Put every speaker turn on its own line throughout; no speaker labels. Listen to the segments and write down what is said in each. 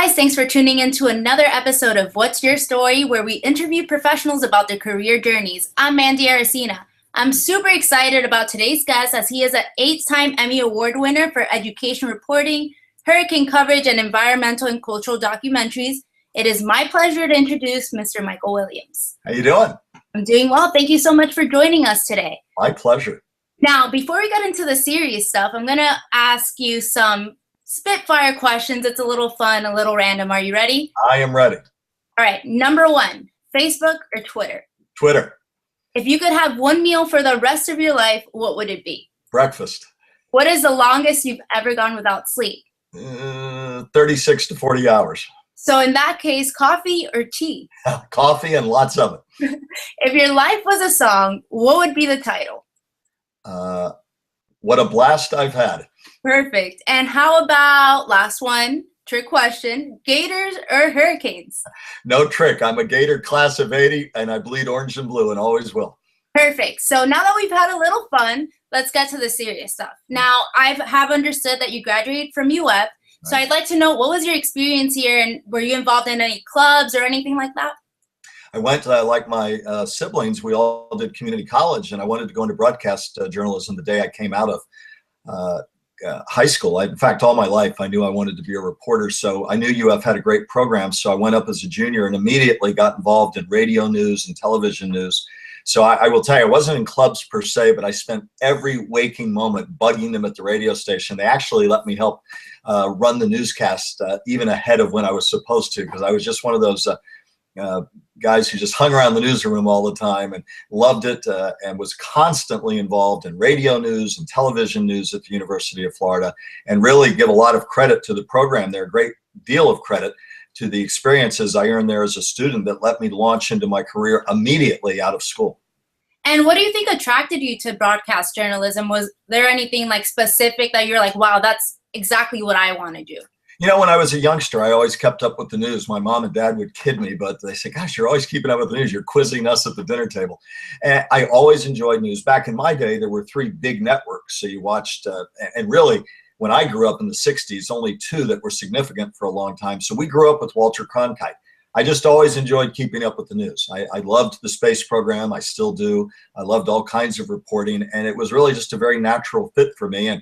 Guys, thanks for tuning in to another episode of What's Your Story, where we interview professionals about their career journeys. I'm Mandy Aracena. I'm super excited about today's guest as he is an 8-time Emmy Award winner for education reporting, hurricane coverage, and environmental and cultural documentaries. It is my pleasure to introduce Mr. Michael Williams.
How you doing?
I'm doing well. Thank you so much for joining us today.
My pleasure.
Now, before we get into the serious stuff, I'm going to ask you some spitfire questions. It's a little fun, a little random. Are you ready?
I am ready.
All right. Number 1, Facebook or Twitter?
Twitter.
If you could have one meal for the rest of your life, what would it be?
Breakfast.
What is the longest you've ever gone without sleep?
36 to 40 hours.
So in that case, coffee or tea?
Coffee and lots of it.
If your life was a song, what would be the title?
What a blast I've had.
Perfect. And how about, last one, trick question, Gators or Hurricanes?
No trick. I'm a Gator class of 80 and I bleed orange and blue and always will.
Perfect. So now that we've had a little fun, let's get to the serious stuff. Now, I have understood that you graduated from UF, so I'd like to know, what was your experience here, and were you involved in any clubs or anything like that?
I went, like my siblings, we all did community college, and I wanted to go into broadcast journalism the day I came out of high school. In fact, all my life, I knew I wanted to be a reporter, so I knew UF had a great program, so I went up as a junior and immediately got involved in radio news and television news. So I will tell you, I wasn't in clubs per se, but I spent every waking moment bugging them at the radio station. They actually let me help run the newscast even ahead of when I was supposed to, because I was just one of those guys who just hung around the newsroom all the time and loved it and was constantly involved in radio news and television news at the University of Florida, and really give a lot of credit to the program there, a great deal of credit to the experiences I earned there as a student that let me launch into my career immediately out of school.
And what do you think attracted you to broadcast journalism? Was there anything like specific that you're like, wow, that's exactly what I want to do?
You know, when I was a youngster, I always kept up with the news. My mom and dad would kid me, but they say, gosh, you're always keeping up with the news. You're quizzing us at the dinner table. And I always enjoyed news. Back in my day, there were 3 big networks. So you watched, and really, when I grew up in the 60s, only 2 that were significant for a long time. So we grew up with Walter Cronkite. I just always enjoyed keeping up with the news. I loved the space program. I still do. I loved all kinds of reporting. And it was really just a very natural fit for me. And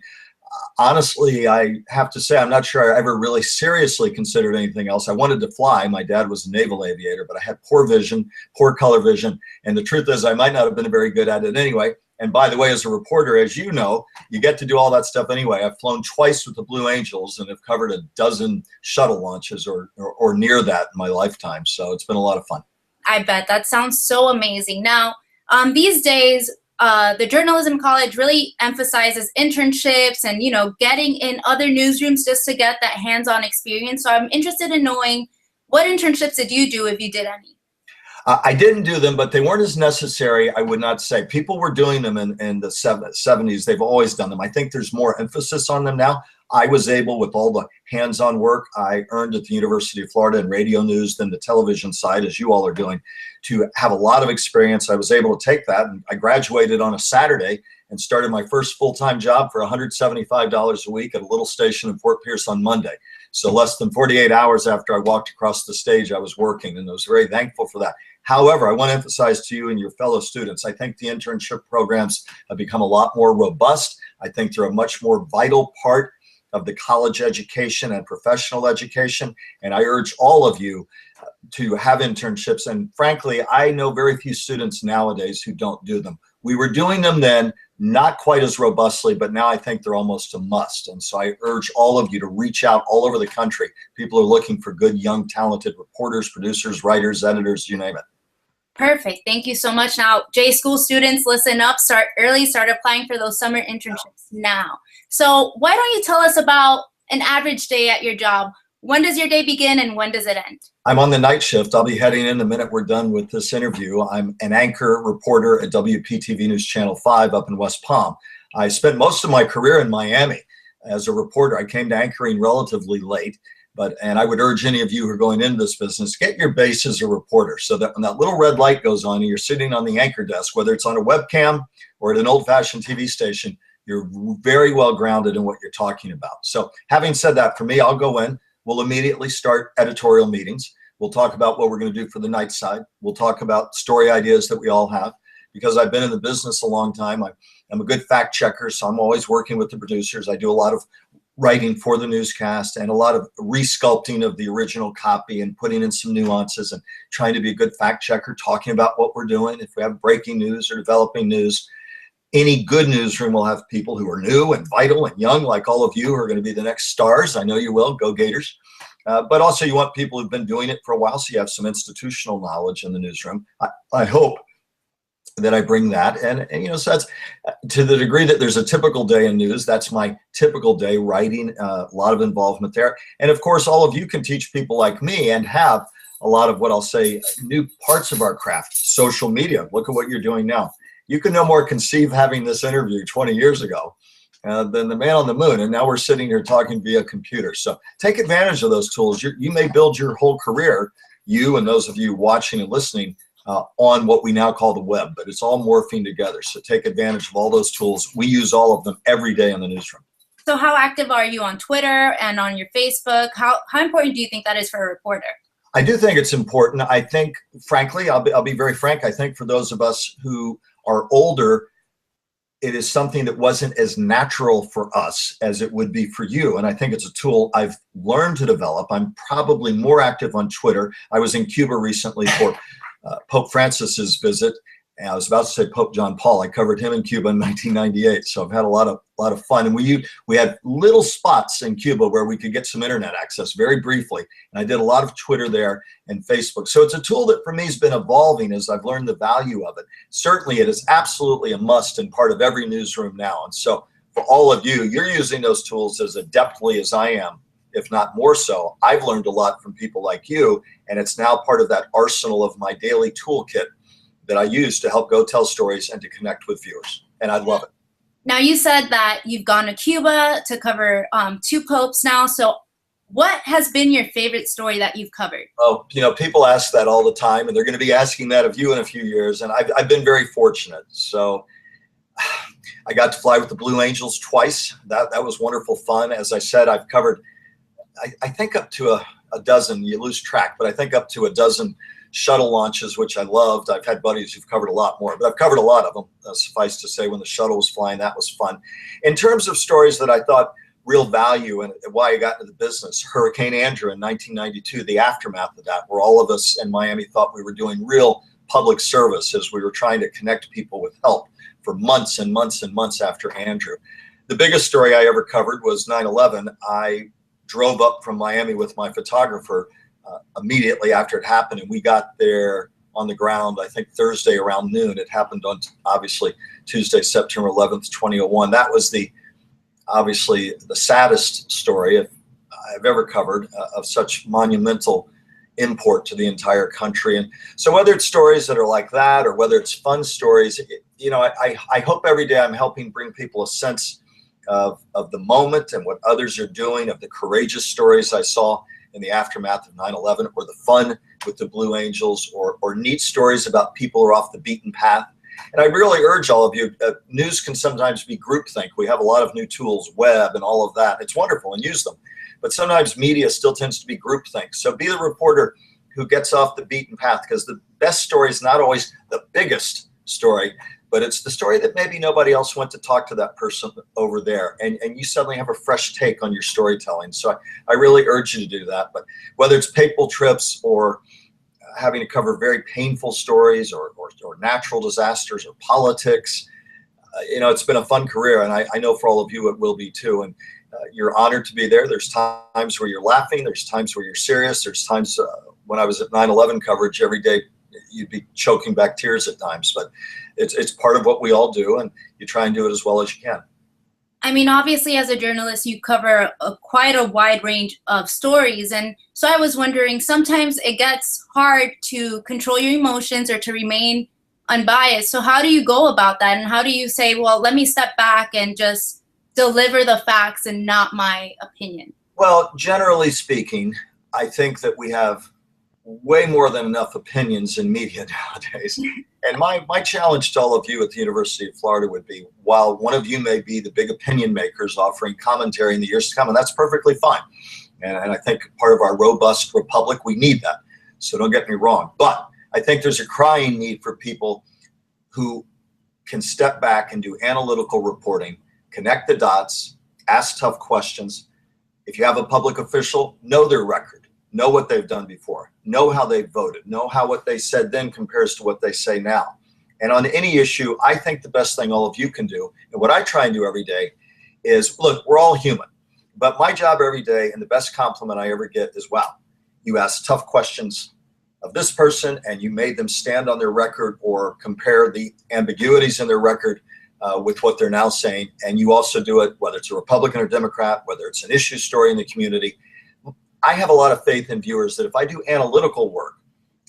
honestly, I have to say, I'm not sure I ever really seriously considered anything else. I wanted to fly. My dad was a naval aviator, but I had poor vision, poor color vision. And the truth is, I might not have been very good at it anyway. And by the way, as a reporter, as you know, you get to do all that stuff anyway. I've flown twice with the Blue Angels and have covered a dozen shuttle launches or near that in my lifetime. So it's been a lot of fun.
I bet. That sounds so amazing. Now, these days, the journalism college really emphasizes internships and, you know, getting in other newsrooms just to get that hands-on experience. So I'm interested in knowing, what internships did you do, if you did any?
I didn't do them, but they weren't as necessary, I would not say. People were doing them in the 70s. They've always done them. I think there's more emphasis on them now. I was able, with all the hands-on work I earned at the University of Florida in radio news, then the television side, as you all are doing, to have a lot of experience. I was able to take that, and I graduated on a Saturday and started my first full-time job for $175 a week at a little station in Fort Pierce on Monday. So less than 48 hours after I walked across the stage, I was working, and I was very thankful for that. However, I want to emphasize to you and your fellow students, I think the internship programs have become a lot more robust. I think they're a much more vital part of the college education and professional education. And I urge all of you to have internships. And frankly, I know very few students nowadays who don't do them. We were doing them then, not quite as robustly, but now I think they're almost a must. And so I urge all of you to reach out all over the country. People are looking for good, young, talented reporters, producers, writers, editors, you name it.
Perfect. Thank you so much. Now, J School students, listen up, start early, start applying for those summer internships now. So why don't you tell us about an average day at your job? When does your day begin and when does it end? I'm
on the night shift. I'll be heading in the minute we're done with this interview. I'm an anchor reporter at WPTV News Channel 5 up in West Palm. I spent most of my career in Miami as a reporter. I came to anchoring relatively late. And I would urge any of you who are going into this business, get your base as a reporter so that when that little red light goes on and you're sitting on the anchor desk, whether it's on a webcam or at an old-fashioned TV station, you're very well grounded in what you're talking about. So having said that, for me, I'll go in, we'll immediately start editorial meetings. We'll talk about what we're going to do for the night side. We'll talk about story ideas that we all have. Because I've been in the business a long time, I'm a good fact checker, so I'm always working with the producers. I do a lot of writing for the newscast and a lot of resculpting of the original copy and putting in some nuances and trying to be a good fact checker, talking about what we're doing. If we have breaking news or developing news, any good newsroom will have people who are new and vital and young, like all of you who are going to be the next stars. I know you will. Go Gators. But also you want people who've been doing it for a while, so you have some institutional knowledge in the newsroom. I hope that I bring that. And so that's to the degree that there's a typical day in news. That's my typical day, writing, a lot of involvement there. And of course, all of you can teach people like me and have a lot of what I'll say new parts of our craft. Social media. Look at what you're doing now. You can no more conceive having this interview 20 years ago than the man on the moon. And now we're sitting here talking via computer. So take advantage of those tools. You may build your whole career, you and those of you watching and listening, on what we now call the web, but it's all morphing together. So take advantage of all those tools. We use all of them every day in the newsroom.
So how active are you on Twitter and on your Facebook? How important do you think that is for a reporter?
I do think it's important. I think, frankly, I'll be very frank. I think for those of us who are older, it is something that wasn't as natural for us as it would be for you. And I think it's a tool I've learned to develop. I'm probably more active on Twitter. I was in Cuba recently for Pope Francis's visit, and I was about to say Pope John Paul. I covered him in Cuba in 1998, so I've had a lot of fun. And we had little spots in Cuba where we could get some internet access very briefly, and I did a lot of Twitter there and Facebook. So it's a tool that for me has been evolving as I've learned the value of it. Certainly, it is absolutely a must and part of every newsroom now. And so for all of you, you're using those tools as adeptly as I am, if not more so. I've learned a lot from people like you, and it's now part of that arsenal of my daily toolkit that I use to help go tell stories and to connect with viewers. And I love it.
Now, you said that you've gone to Cuba to cover 2 popes now. So what has been your favorite story that you've covered?
Oh, people ask that all the time, and they're going to be asking that of you in a few years. And I've been very fortunate. So I got to fly with the Blue Angels twice. That was wonderful fun. As I said, I've covered I think up to a dozen, you lose track, but I think up to a dozen shuttle launches, which I loved. I've had buddies who've covered a lot more, but I've covered a lot of them. Suffice to say, when the shuttle was flying, that was fun. In terms of stories that I thought real value and why I got into the business, Hurricane Andrew in 1992, the aftermath of that, where all of us in Miami thought we were doing real public service as we were trying to connect people with help for months and months and months after Andrew. The biggest story I ever covered was 9/11. I drove up from Miami with my photographer immediately after it happened, and we got there on the ground, I think Thursday around noon. It happened on obviously Tuesday, September 11th, 2001. That was obviously the saddest story I've ever covered of such monumental import to the entire country. And so whether it's stories that are like that or whether it's fun stories, I hope every day I'm helping bring people a sense of the moment and what others are doing, of the courageous stories I saw in the aftermath of 9/11, or the fun with the Blue Angels, or neat stories about people who are off the beaten path. And I really urge all of you, news can sometimes be groupthink. We have a lot of new tools, web and all of that. It's wonderful, and use them. But sometimes media still tends to be groupthink. So be the reporter who gets off the beaten path, because the best story is not always the biggest story, but it's the story that maybe nobody else went to talk to that person over there. And you suddenly have a fresh take on your storytelling. So I really urge you to do that. But whether it's papal trips or having to cover very painful stories or natural disasters or politics, it's been a fun career. And I know for all of you it will be too. And you're honored to be there. There's times where you're laughing. There's times where you're serious. There's times when I was at 9/11 coverage every day, you'd be choking back tears at times, but it's part of what we all do, and you try and do it as well as you can.
I mean, obviously, as a journalist, you cover quite a wide range of stories. And so I was wondering, sometimes it gets hard to control your emotions or to remain unbiased. So how do you go about that? And how do you say, well, let me step back and just deliver the facts and not my opinion?
Well, generally speaking, I think that we have way more than enough opinions in media nowadays. And my challenge to all of you at the University of Florida would be, while one of you may be the big opinion makers offering commentary in the years to come, and that's perfectly fine. And I think part of our robust republic, we need that. So don't get me wrong. But I think there's a crying need for people who can step back and do analytical reporting, connect the dots, ask tough questions. If you have a public official, know their record, know what they've done before, know how they voted, know how what they said then compares to what they say now. And on any issue, I think the best thing all of you can do, and what I try and do every day, is, look, we're all human. But my job every day, and the best compliment I ever get is, wow, you asked tough questions of this person and you made them stand on their record or compare the ambiguities in their record with what they're now saying. And you also do it, whether it's a Republican or Democrat, whether it's an issue story in the community. I have a lot of faith in viewers that if I do analytical work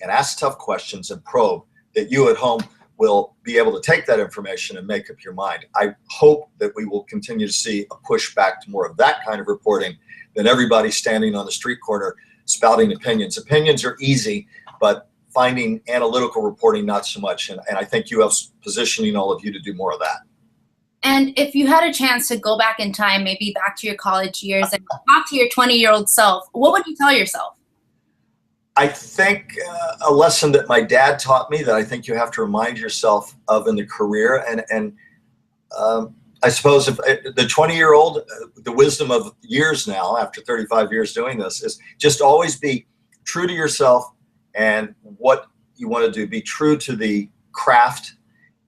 and ask tough questions and probe, that you at home will be able to take that information and make up your mind. I hope that we will continue to see a push back to more of that kind of reporting than everybody standing on the street corner spouting opinions. Opinions are easy, but finding analytical reporting, not so much. And I think you have positioning all of you to do more of that.
And if you had a chance to go back in time, maybe back to your college years and talk to your 20-year-old self, what would you tell yourself?
I think a lesson that my dad taught me that I think you have to remind yourself of in the career. And I suppose if the 20-year-old, the wisdom of years now, after 35 years doing this, is just always be true to yourself and what you want to do. Be true to the craft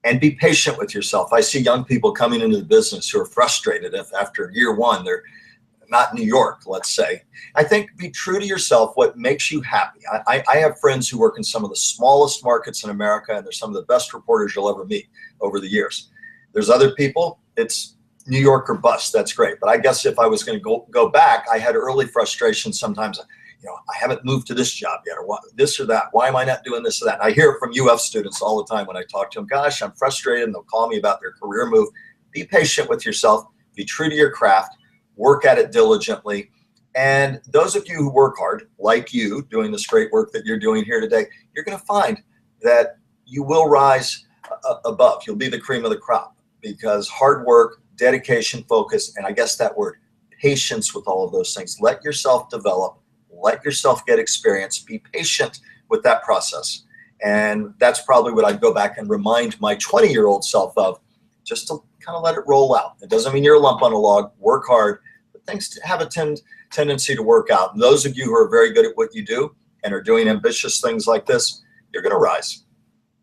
and be patient with yourself. I see young people coming into the business who are frustrated if after year one, they're not in New York, let's say. I think be true to yourself, what makes you happy. I have friends who work in some of the smallest markets in America, and they're some of the best reporters you'll ever meet over the years. There's other people, it's New York or bust, that's great. But I guess if I was going to go back, I had early frustration sometimes. I haven't moved to this job yet, or what, this or that. Why am I not doing this or that? And I hear it from UF students all the time when I talk to them. Gosh, I'm frustrated, and they'll call me about their career move. Be patient with yourself. Be true to your craft. Work at it diligently. And those of you who work hard, like you, doing this great work that you're doing here today, you're going to find that you will rise above. You'll be the cream of the crop, because hard work, dedication, focus, and I guess that word, patience with all of those things. Let yourself develop. Let yourself get experience. Be patient with that process. And that's probably what I'd go back and remind my 20-year-old self of, just to kind of let it roll out. It doesn't mean you're a lump on a log. Work hard, but things have a tendency to work out. And those of you who are very good at what you do and are doing ambitious things like this, you're going to rise.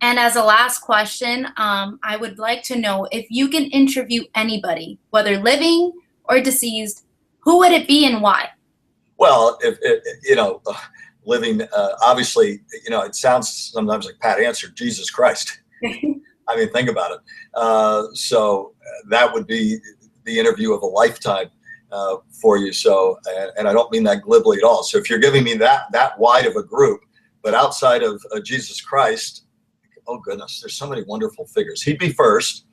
And as a last question, I would like to know, if you can interview anybody, whether living or deceased, who would it be and why?
Well, living, obviously, it sounds sometimes like Pat answered, Jesus Christ. I mean, think about it. So that would be the interview of a lifetime for you. So, and I don't mean that glibly at all. So if you're giving me that wide of a group, but outside of Jesus Christ, oh goodness, there's so many wonderful figures. He'd be first.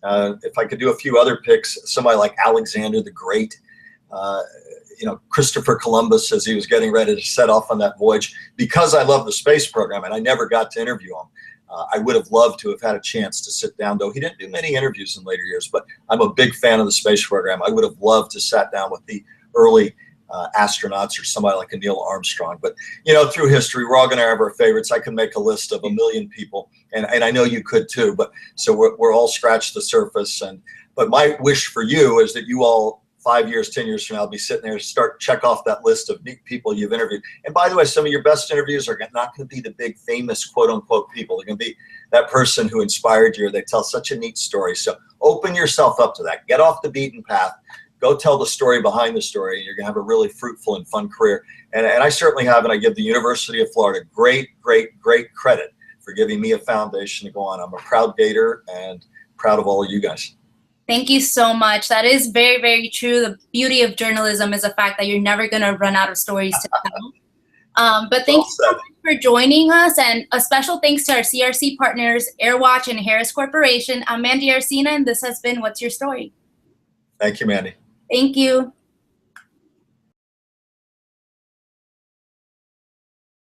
If I could do a few other picks, somebody like Alexander the Great, Christopher Columbus, as he was getting ready to set off on that voyage. Because I love the space program and I never got to interview him, I would have loved to have had a chance to sit down, though he didn't do many interviews in later years, but I'm a big fan of the space program. I would have loved to sat down with the early astronauts or somebody like a Neil Armstrong. But, through history, we're all going to have our favorites. I can make a list of 1 million people, and I know you could too. But so we're all scratched the surface. But my wish for you is that you all, 5 years, 10 years from now, I'll be sitting there to check off that list of neat people you've interviewed. And by the way, some of your best interviews are not going to be the big famous quote unquote people. They're going to be that person who inspired you, or they tell such a neat story. So open yourself up to that. Get off the beaten path. Go tell the story behind the story, and you're going to have a really fruitful and fun career. And I certainly have, and I give the University of Florida great credit for giving me a foundation to go on. I'm a proud Gator and proud of all of you guys.
Thank you so much. That is very, very true. The beauty of journalism is the fact that you're never going to run out of stories to tell. But thank you so much for joining us. And a special thanks to our CRC partners, Airwatch and Harris Corporation. I'm Mandy Arcina, and this has been What's Your Story?
Thank you, Mandy.
Thank you.